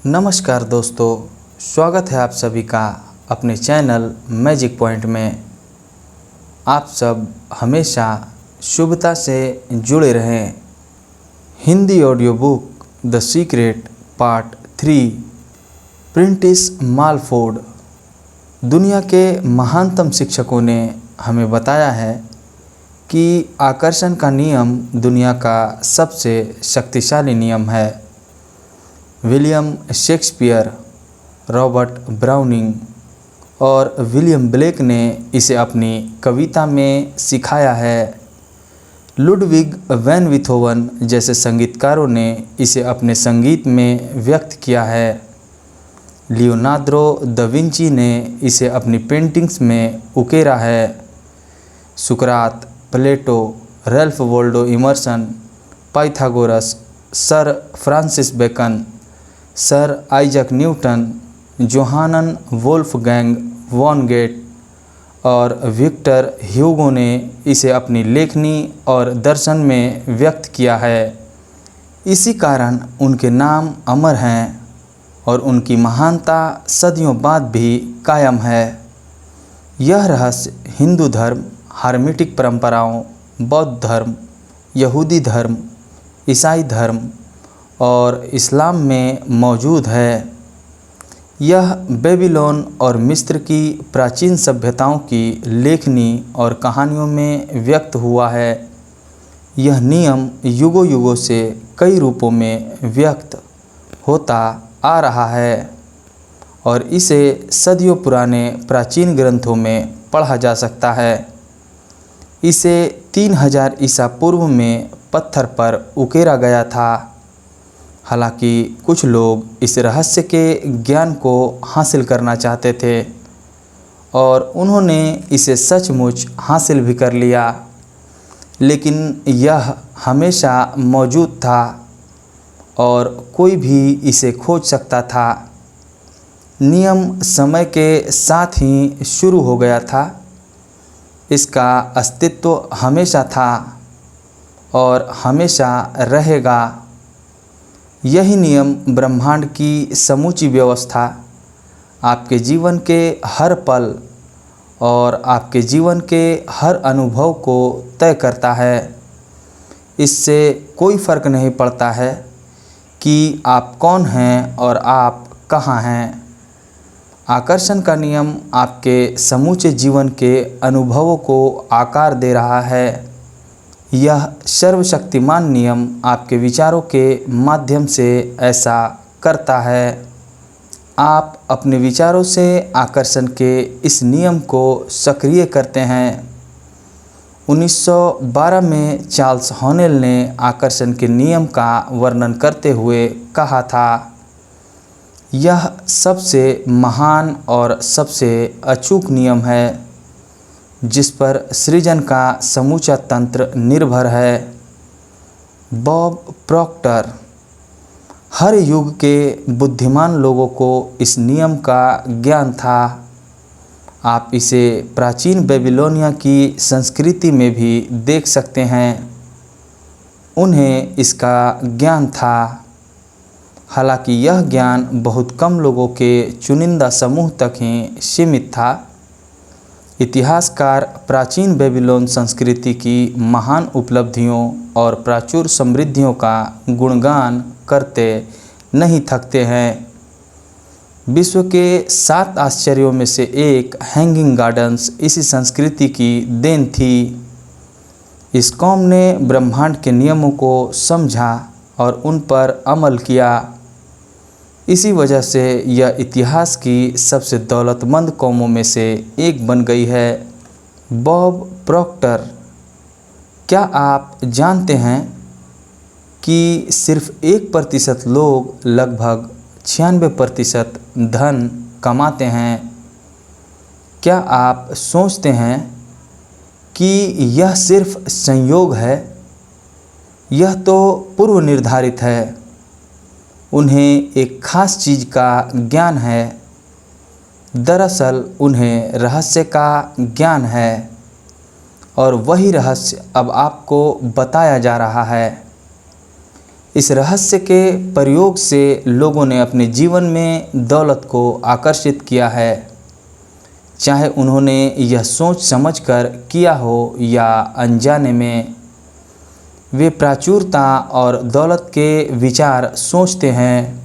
नमस्कार दोस्तों, स्वागत है आप सभी का अपने चैनल मैजिक पॉइंट में। आप सब हमेशा शुभता से जुड़े रहें। Hindi audio book the secret part 3 प्रिंटिस मालफोर्ड। दुनिया के महानतम शिक्षकों ने हमें बताया है कि आकर्षण का नियम दुनिया का सबसे शक्तिशाली नियम है। विलियम शेक्सपियर, रॉबर्ट ब्राउनिंग और विलियम ब्लेक ने इसे अपनी कविता में सिखाया है। लुडविग वैन बीथोवन जैसे संगीतकारों ने इसे अपने संगीत में व्यक्त किया है। लियोनार्डो दा विंची ने इसे अपनी पेंटिंग्स में उकेरा है। सुकरात, Plato, Ralph Waldo Emerson, Pythagoras, sir Francis Bacon, sir Isaac Newton, Johann Wolfgang von Goethe और विक्टर ह्यूगो ने इसे अपनी लेखनी और दर्शन में व्यक्त किया है। इसी कारण उनके नाम अमर हैं और उनकी महानता सदियों बाद भी कायम है। यह रहस्य हिंदू धर्म, हार्मेटिक परंपराओं, बौद्ध धर्म, यहूदी धर्म, ईसाई धर्म और इस्लाम में मौजूद है। यह बेबीलोन और मिस्र की प्राचीन सभ्यताओं की लेखनी और कहानियों में व्यक्त हुआ है। यह नियम युगों युगों से कई रूपों में व्यक्त होता आ रहा है और इसे सदियों पुराने प्राचीन ग्रंथों में पढ़ा जा सकता है। इसे 3000 ईसा पूर्व में पत्थर पर उकेरा गया था। हालांकि कुछ लोग इस रहस्य के ज्ञान को हासिल करना चाहते थे और उन्होंने इसे सचमुच हासिल भी कर लिया, लेकिन यह हमेशा मौजूद था और कोई भी इसे खोज सकता था। नियम समय के साथ ही शुरू हो गया था। इसका अस्तित्व हमेशा था और हमेशा रहेगा। यही नियम ब्रह्मांड की समूची व्यवस्था, आपके जीवन के हर पल और आपके जीवन के हर अनुभव को तय करता है। इससे कोई फ़र्क नहीं पड़ता है कि आप कौन हैं और आप कहाँ हैं। आकर्षण का नियम आपके समूचे जीवन के अनुभवों को आकार दे रहा है। यह सर्वशक्तिमान नियम आपके विचारों के माध्यम से ऐसा करता है। आप अपने विचारों से आकर्षण के इस नियम को सक्रिय करते हैं। 1912 में चार्ल्स हॉनेल ने आकर्षण के नियम का वर्णन करते हुए कहा था, यह सबसे महान और सबसे अचूक नियम है जिस पर सृजन का समूचा तंत्र निर्भर है। Bob Procter. हर युग के बुद्धिमान लोगों को इस नियम का ज्ञान था। आप इसे प्राचीन बेबीलोनिया की संस्कृति में भी देख सकते हैं। उन्हें इसका ज्ञान था। हालांकि यह ज्ञान बहुत कम लोगों के चुनिंदा समूह तक ही सीमित था। इतिहासकार प्राचीन बेबीलोन संस्कृति की महान उपलब्धियों और प्राचुर समृद्धियों का गुणगान करते नहीं थकते हैं। विश्व के 7 आश्चर्यों में से एक हैंगिंग गार्डन्स इसी संस्कृति की देन थी। इस कौम ने ब्रह्मांड के नियमों को समझा और उन पर अमल किया। इसी वजह से यह इतिहास की सबसे दौलतमंद कौमों में से एक बन गई है। Bob Procter. क्या आप जानते हैं कि सिर्फ 1% लोग लगभग 96% धन कमाते हैं? क्या आप सोचते हैं कि यह सिर्फ संयोग है? यह तो पूर्व निर्धारित है। उन्हें एक खास चीज़ का ज्ञान है। दरअसल उन्हें रहस्य का ज्ञान है और वही रहस्य अब आपको बताया जा रहा है। इस रहस्य के प्रयोग से लोगों ने अपने जीवन में दौलत को आकर्षित किया है, चाहे उन्होंने यह सोच समझकर किया हो या अनजाने में। वे प्राचुरता और दौलत के विचार सोचते हैं।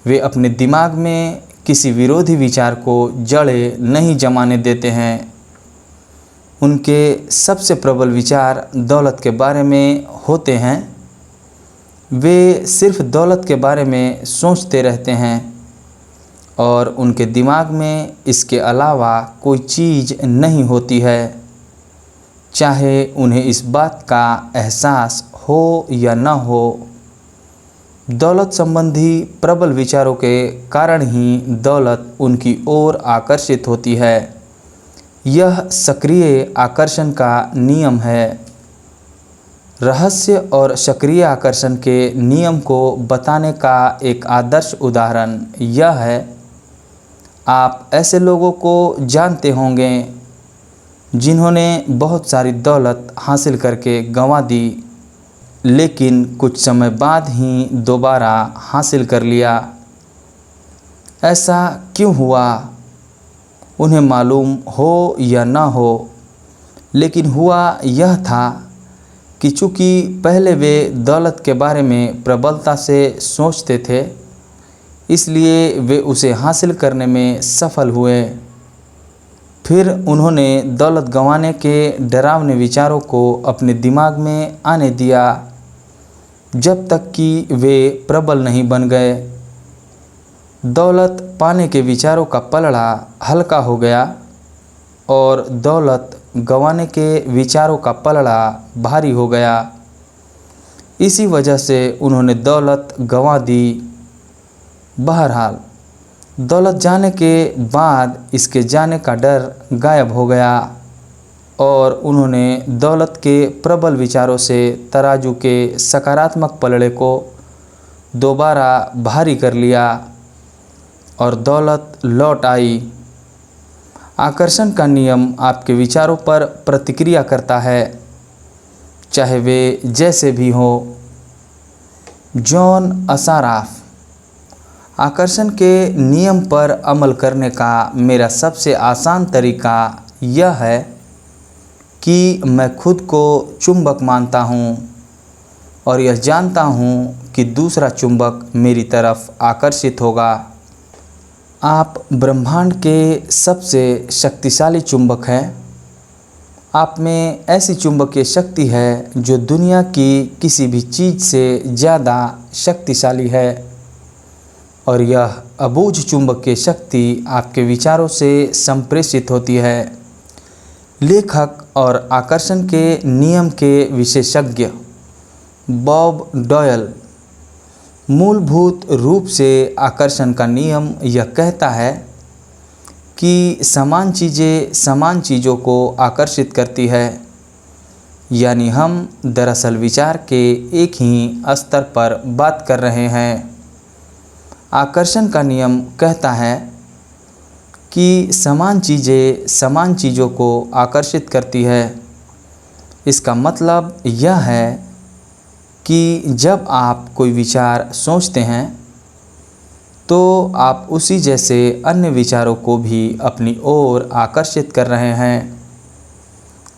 वे अपने दिमाग में किसी विरोधी विचार को जड़ें नहीं जमाने देते हैं। उनके सबसे प्रबल विचार दौलत के बारे में होते हैं। वे सिर्फ दौलत के बारे में सोचते रहते हैं और उनके दिमाग में इसके अलावा कोई चीज़ नहीं होती है, चाहे उन्हें इस बात का एहसास हो या न हो। दौलत संबंधी प्रबल विचारों के कारण ही दौलत उनकी ओर आकर्षित होती है। यह सक्रिय आकर्षण का नियम है। रहस्य और सक्रिय आकर्षण के नियम को बताने का एक आदर्श उदाहरण यह है, आप ऐसे लोगों को जानते होंगे जिन्होंने बहुत सारी दौलत हासिल करके गंवा दी, लेकिन कुछ समय बाद ही दोबारा हासिल कर लिया। ऐसा क्यों हुआ? उन्हें मालूम हो या ना हो, लेकिन हुआ यह था कि चूँकि पहले वे दौलत के बारे में प्रबलता से सोचते थे, इसलिए वे उसे हासिल करने में सफल हुए। फिर उन्होंने दौलत गंवाने के डरावने विचारों को अपने दिमाग में आने दिया जब तक कि वे प्रबल नहीं बन गए। दौलत पाने के विचारों का पलड़ा हल्का हो गया और दौलत गंवाने के विचारों का पलड़ा भारी हो गया। इसी वजह से उन्होंने दौलत गंवा दी। बहरहाल, दौलत जाने के बाद इसके जाने का डर गायब हो गया और उन्होंने दौलत के प्रबल विचारों से तराजू के सकारात्मक पलड़े को दोबारा भारी कर लिया और दौलत लौट आई। आकर्षण का नियम आपके विचारों पर प्रतिक्रिया करता है, चाहे वे जैसे भी हों। जॉन असाराफ। आकर्षण के नियम पर अमल करने का मेरा सबसे आसान तरीका यह है कि मैं खुद को चुंबक मानता हूँ और यह जानता हूँ कि दूसरा चुंबक मेरी तरफ आकर्षित होगा। आप ब्रह्मांड के सबसे शक्तिशाली चुंबक हैं। आप में ऐसी चुंबकीय शक्ति है जो दुनिया की किसी भी चीज़ से ज़्यादा शक्तिशाली है और यह अबूझ चुंबकीय शक्ति आपके विचारों से संप्रेषित होती है। लेखक और आकर्षण के नियम के विशेषज्ञ बॉब डॉयल। मूलभूत रूप से आकर्षण का नियम यह कहता है कि समान चीज़ें समान चीज़ों को आकर्षित करती है, यानी हम दरअसल विचार के एक ही स्तर पर बात कर रहे हैं। आकर्षण का नियम कहता है कि समान चीज़ें समान चीज़ों को आकर्षित करती है। इसका मतलब यह है कि जब आप कोई विचार सोचते हैं तो आप उसी जैसे अन्य विचारों को भी अपनी ओर आकर्षित कर रहे हैं।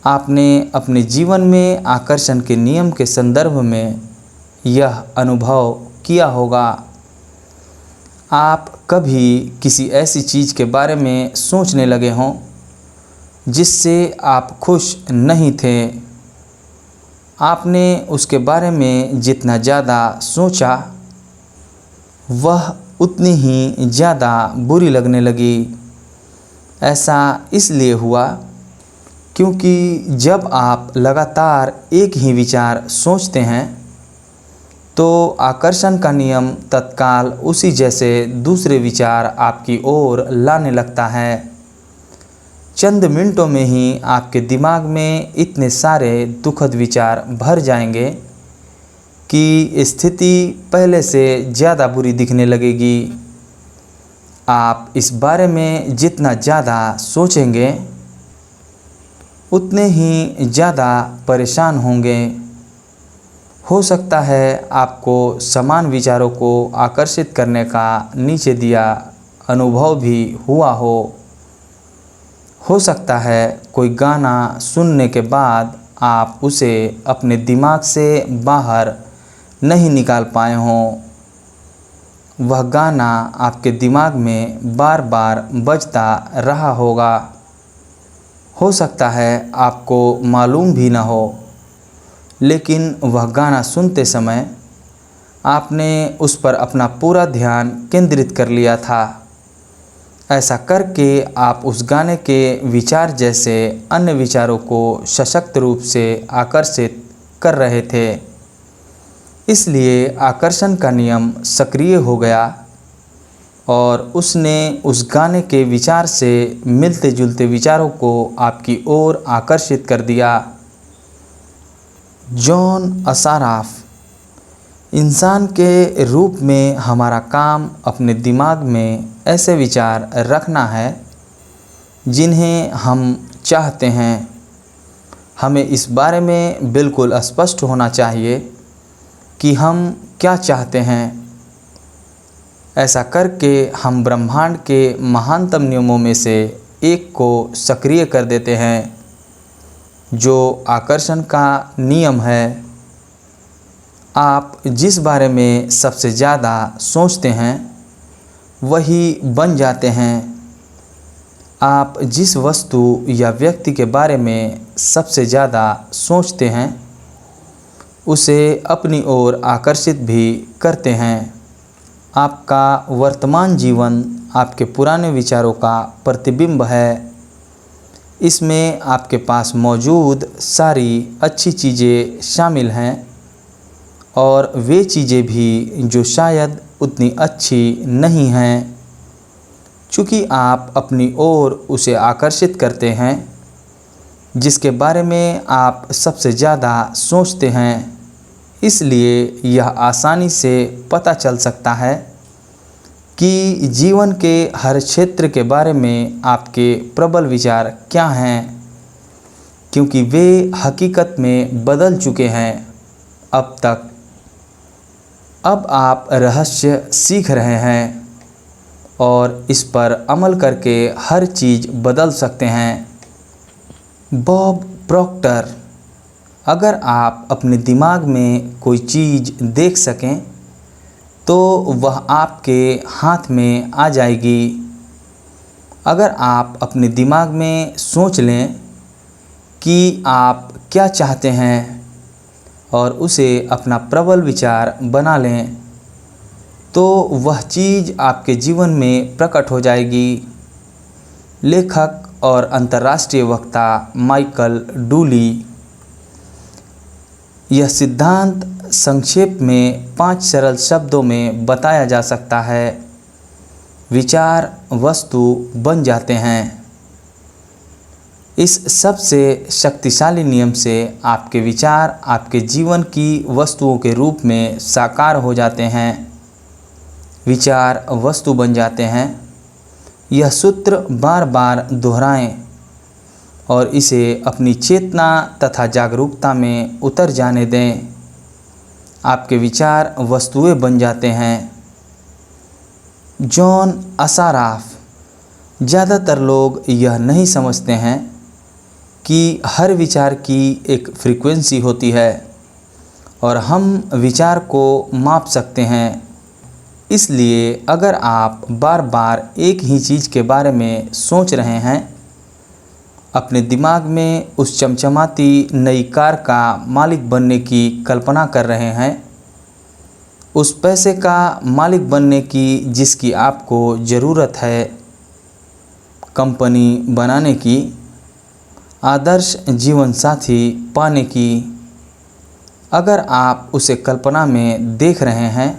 आपने अपने जीवन में आकर्षण के नियम के संदर्भ में यह अनुभव किया होगा। आप कभी किसी ऐसी चीज़ के बारे में सोचने लगे हों जिससे आप खुश नहीं थे। आपने उसके बारे में जितना ज़्यादा सोचा वह उतनी ही ज़्यादा बुरी लगने लगी। ऐसा इसलिए हुआ क्योंकि जब आप लगातार एक ही विचार सोचते हैं तो आकर्षण का नियम तत्काल उसी जैसे दूसरे विचार आपकी ओर लाने लगता है। चंद मिनटों में ही आपके दिमाग में इतने सारे दुखद विचार भर जाएंगे कि स्थिति पहले से ज़्यादा बुरी दिखने लगेगी। आप इस बारे में जितना ज़्यादा सोचेंगे उतने ही ज़्यादा परेशान होंगे। हो सकता है आपको समान विचारों को आकर्षित करने का नीचे दिया अनुभव भी हुआ हो। हो सकता है कोई गाना सुनने के बाद आप उसे अपने दिमाग से बाहर नहीं निकाल पाए हों। वह गाना आपके दिमाग में बार बार बजता रहा होगा। हो सकता है आपको मालूम भी न हो, लेकिन वह गाना सुनते समय आपने उस पर अपना पूरा ध्यान केंद्रित कर लिया था। ऐसा करके आप उस गाने के विचार जैसे अन्य विचारों को सशक्त रूप से आकर्षित कर रहे थे। इसलिए आकर्षण का नियम सक्रिय हो गया और उसने उस गाने के विचार से मिलते जुलते विचारों को आपकी ओर आकर्षित कर दिया। जॉन असाराफ, इंसान के रूप में हमारा काम अपने दिमाग में ऐसे विचार रखना है जिन्हें हम चाहते हैं। हमें इस बारे में बिल्कुल स्पष्ट होना चाहिए कि हम क्या चाहते हैं। ऐसा करके हम ब्रह्मांड के महानतम नियमों में से एक को सक्रिय कर देते हैं, जो आकर्षण का नियम है। आप जिस बारे में सबसे ज़्यादा सोचते हैं वही बन जाते हैं। आप जिस वस्तु या व्यक्ति के बारे में सबसे ज़्यादा सोचते हैं उसे अपनी ओर आकर्षित भी करते हैं। आपका वर्तमान जीवन आपके पुराने विचारों का प्रतिबिंब है। इसमें आपके पास मौजूद सारी अच्छी चीज़ें शामिल हैं और वे चीज़ें भी जो शायद उतनी अच्छी नहीं हैं। चूँकि आप अपनी ओर उसे आकर्षित करते हैं जिसके बारे में आप सबसे ज़्यादा सोचते हैं, इसलिए यह आसानी से पता चल सकता है कि जीवन के हर क्षेत्र के बारे में आपके प्रबल विचार क्या हैं, क्योंकि वे हकीकत में बदल चुके हैं अब तक। अब आप रहस्य सीख रहे हैं और इस पर अमल करके हर चीज़ बदल सकते हैं। बॉब प्रॉक्टर, अगर आप अपने दिमाग में कोई चीज़ देख सकें तो वह आपके हाथ में आ जाएगी। अगर आप अपने दिमाग में सोच लें कि आप क्या चाहते हैं और उसे अपना प्रबल विचार बना लें तो वह चीज़ आपके जीवन में प्रकट हो जाएगी। लेखक और अंतर्राष्ट्रीय वक्ता माइकल डूली। यह सिद्धांत संक्षेप में 5 सरल शब्दों में बताया जा सकता है। विचार वस्तु बन जाते हैं। इस सबसे शक्तिशाली नियम से आपके विचार आपके जीवन की वस्तुओं के रूप में साकार हो जाते हैं। विचार वस्तु बन जाते हैं। यह सूत्र बार बार दोहराएं और इसे अपनी चेतना तथा जागरूकता में उतर जाने दें। आपके विचार वस्तुएं बन जाते हैं। जॉन असाराफ, ज़्यादातर लोग यह नहीं समझते हैं कि हर विचार की एक फ्रीक्वेंसी होती है और हम विचार को माप सकते हैं। इसलिए अगर आप बार बार एक ही चीज़ के बारे में सोच रहे हैं, अपने दिमाग में उस चमचमाती नई कार का मालिक बनने की कल्पना कर रहे हैं, उस पैसे का मालिक बनने की जिसकी आपको ज़रूरत है, कंपनी बनाने की, आदर्श जीवन साथी पाने की, अगर आप उसे कल्पना में देख रहे हैं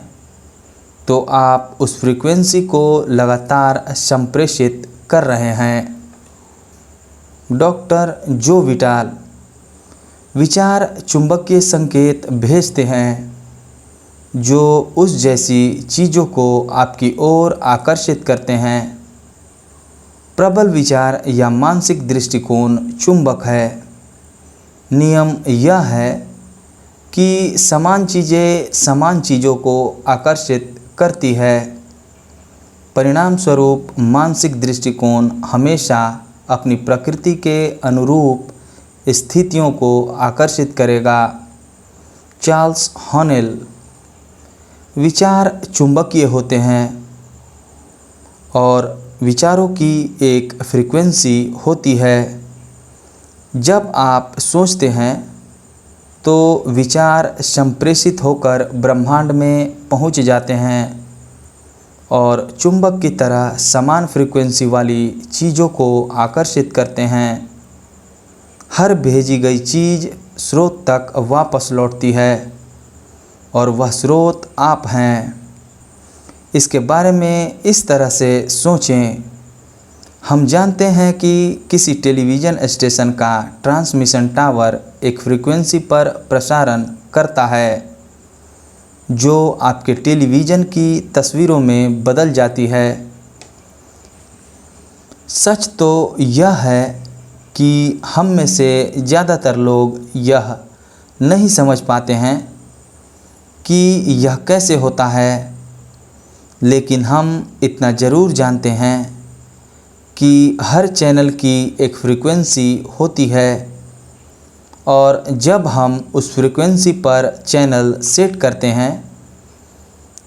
तो आप उस फ्रीक्वेंसी को लगातार संप्रेषित कर रहे हैं। डॉक्टर जो विटाल, विचार चुंबकीय संकेत भेजते हैं जो उस जैसी चीज़ों को आपकी ओर आकर्षित करते हैं। प्रबल विचार या मानसिक दृष्टिकोण चुंबक है। नियम यह है कि समान चीज़ें समान चीज़ों को आकर्षित करती है। परिणाम स्वरूप मानसिक दृष्टिकोण हमेशा अपनी प्रकृति के अनुरूप स्थितियों को आकर्षित करेगा। चार्ल्स हॉनेल। विचार चुंबकीय होते हैं और विचारों की एक फ्रीक्वेंसी होती है। जब आप सोचते हैं तो विचार संप्रेषित होकर ब्रह्मांड में पहुंच जाते हैं और चुंबक की तरह समान फ्रीक्वेंसी वाली चीज़ों को आकर्षित करते हैं। हर भेजी गई चीज़ स्रोत तक वापस लौटती है और वह स्रोत आप हैं। इसके बारे में इस तरह से सोचें। हम जानते हैं कि किसी टेलीविज़न स्टेशन का ट्रांसमिशन टावर एक फ्रीक्वेंसी पर प्रसारण करता है जो आपके टेलीविज़न की तस्वीरों में बदल जाती है। सच तो यह है कि हम में से ज़्यादातर लोग यह नहीं समझ पाते हैं कि यह कैसे होता है, लेकिन हम इतना ज़रूर जानते हैं कि हर चैनल की एक फ्रीक्वेंसी होती है और जब हम उस फ्रीक्वेंसी पर चैनल सेट करते हैं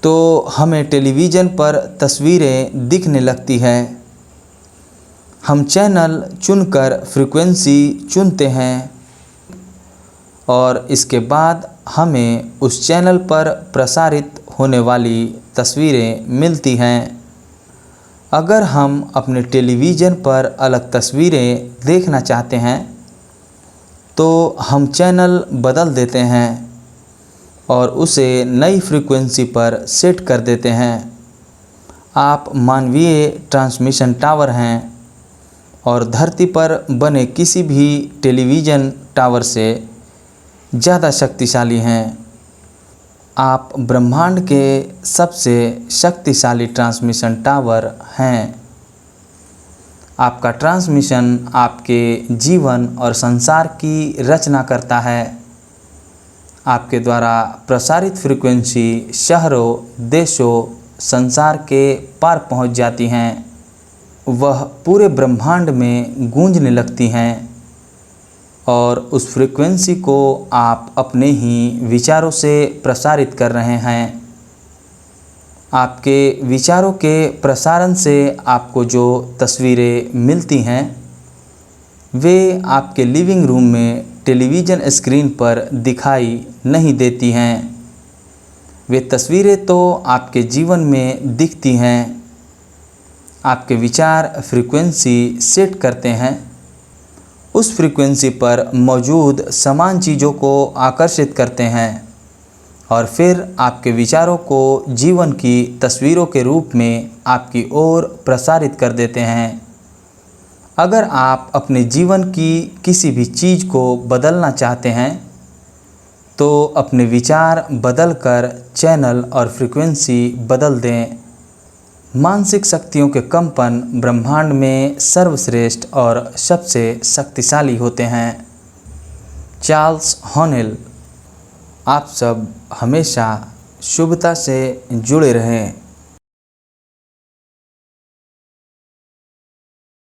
तो हमें टेलीविज़न पर तस्वीरें दिखने लगती हैं। हम चैनल चुनकर फ्रीक्वेंसी चुनते हैं और इसके बाद हमें उस चैनल पर प्रसारित होने वाली तस्वीरें मिलती हैं। अगर हम अपने टेलीविज़न पर अलग तस्वीरें देखना चाहते हैं तो हम चैनल बदल देते हैं और उसे नई फ्रीक्वेंसी पर सेट कर देते हैं। आप मानवीय ट्रांसमिशन टावर हैं और धरती पर बने किसी भी टेलीविज़न टावर से ज़्यादा शक्तिशाली हैं। आप ब्रह्मांड के सबसे शक्तिशाली ट्रांसमिशन टावर हैं। आपका ट्रांसमिशन आपके जीवन और संसार की रचना करता है। आपके द्वारा प्रसारित फ्रीक्वेंसी शहरों, देशों, संसार के पार पहुंच जाती हैं। वह पूरे ब्रह्मांड में गूंजने लगती हैं और उस फ्रीक्वेंसी को आप अपने ही विचारों से प्रसारित कर रहे हैं। आपके विचारों के प्रसारण से आपको जो तस्वीरें मिलती हैं वे आपके लिविंग रूम में टेलीविज़न स्क्रीन पर दिखाई नहीं देती हैं। वे तस्वीरें तो आपके जीवन में दिखती हैं। आपके विचार फ्रीक्वेंसी सेट करते हैं। उस फ्रीक्वेंसी पर मौजूद समान चीज़ों को आकर्षित करते हैं और फिर आपके विचारों को जीवन की तस्वीरों के रूप में आपकी ओर प्रसारित कर देते हैं। अगर आप अपने जीवन की किसी भी चीज़ को बदलना चाहते हैं तो अपने विचार बदलकर चैनल और फ्रीक्वेंसी बदल दें। मानसिक शक्तियों के कंपन ब्रह्मांड में सर्वश्रेष्ठ और सबसे शक्तिशाली होते हैं। चार्ल्स हॉनेल। आप सब हमेशा शुभता से जुड़े रहें।